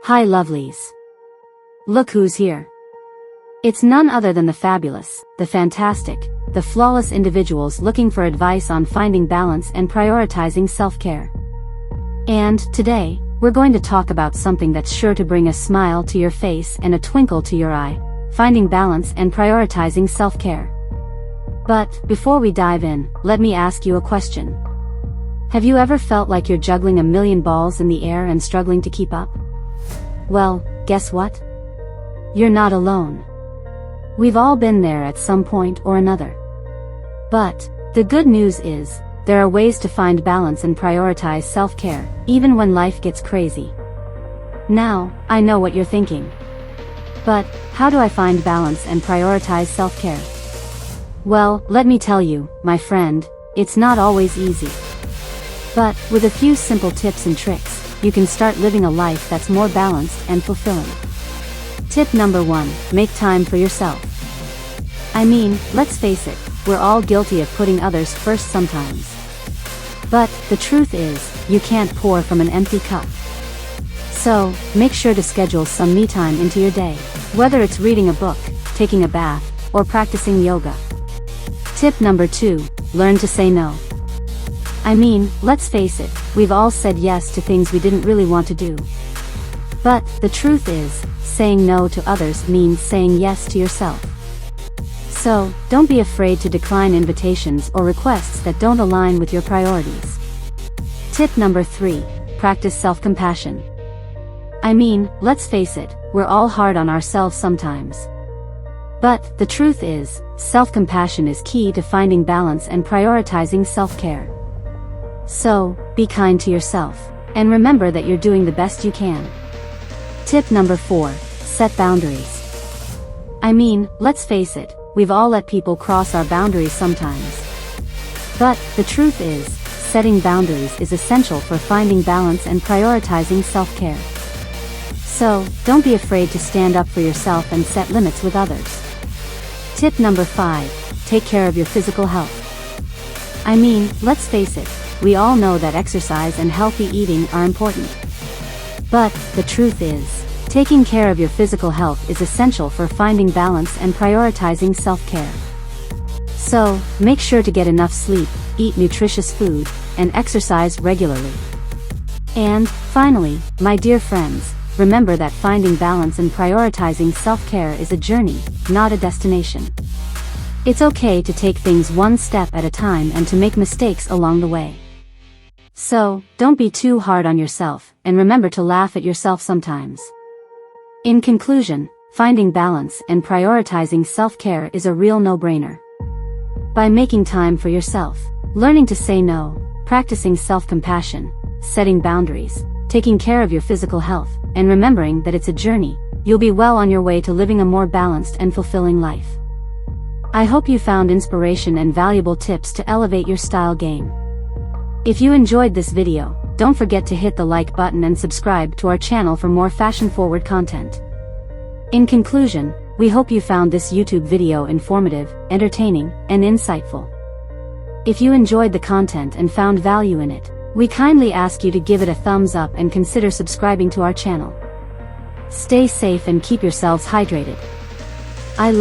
Hi lovelies. Look who's here. It's none other than the fabulous, the fantastic, the flawless individuals looking for advice on finding balance and prioritizing self-care. And today, we're going to talk about something that's sure to bring a smile to your face and a twinkle to your eye, finding balance and prioritizing self-care. But before we dive in, let me ask you a question. Have you ever felt like you're juggling a million balls in the air and struggling to keep up? Well, guess what? You're not alone. We've all been there at some point or another. But the good news is, there are ways to find balance and prioritize self-care, even when life gets crazy. Now, I know what you're thinking. But how do I find balance and prioritize self-care? Well, let me tell you, my friend, it's not always easy. But with a few simple tips and tricks, you can start living a life that's more balanced and fulfilling. Tip number 1, make time for yourself. I mean, let's face it, we're all guilty of putting others first sometimes. But the truth is, you can't pour from an empty cup. So, make sure to schedule some me time into your day, whether it's reading a book, taking a bath, or practicing yoga. Tip number 2, learn to say no. I mean, let's face it, we've all said yes to things we didn't really want to do. But the truth is, saying no to others means saying yes to yourself. So, don't be afraid to decline invitations or requests that don't align with your priorities. Tip number 3, practice self-compassion. I mean, let's face it, we're all hard on ourselves sometimes. But the truth is, self-compassion is key to finding balance and prioritizing self-care. So, be kind to yourself, and remember that you're doing the best you can. Tip number 4, set boundaries. I mean, let's face it, we've all let people cross our boundaries sometimes. But the truth is, setting boundaries is essential for finding balance and prioritizing self-care. So, don't be afraid to stand up for yourself and set limits with others. Tip number 5, take care of your physical health. I mean, let's face it, we all know that exercise and healthy eating are important. But the truth is, taking care of your physical health is essential for finding balance and prioritizing self-care. So, make sure to get enough sleep, eat nutritious food, and exercise regularly. And, finally, my dear friends, remember that finding balance and prioritizing self-care is a journey, not a destination. It's okay to take things one step at a time and to make mistakes along the way. So, don't be too hard on yourself, and remember to laugh at yourself sometimes. In conclusion, finding balance and prioritizing self-care is a real no-brainer. By making time for yourself, learning to say no, practicing self-compassion, setting boundaries, taking care of your physical health, and remembering that it's a journey, you'll be well on your way to living a more balanced and fulfilling life. I hope you found inspiration and valuable tips to elevate your style game. If you enjoyed this video, don't forget to hit the like button and subscribe to our channel for more fashion-forward content. In conclusion, we hope you found this YouTube video informative, entertaining, and insightful. If you enjoyed the content and found value in it, we kindly ask you to give it a thumbs up and consider subscribing to our channel. Stay safe and keep yourselves hydrated. I love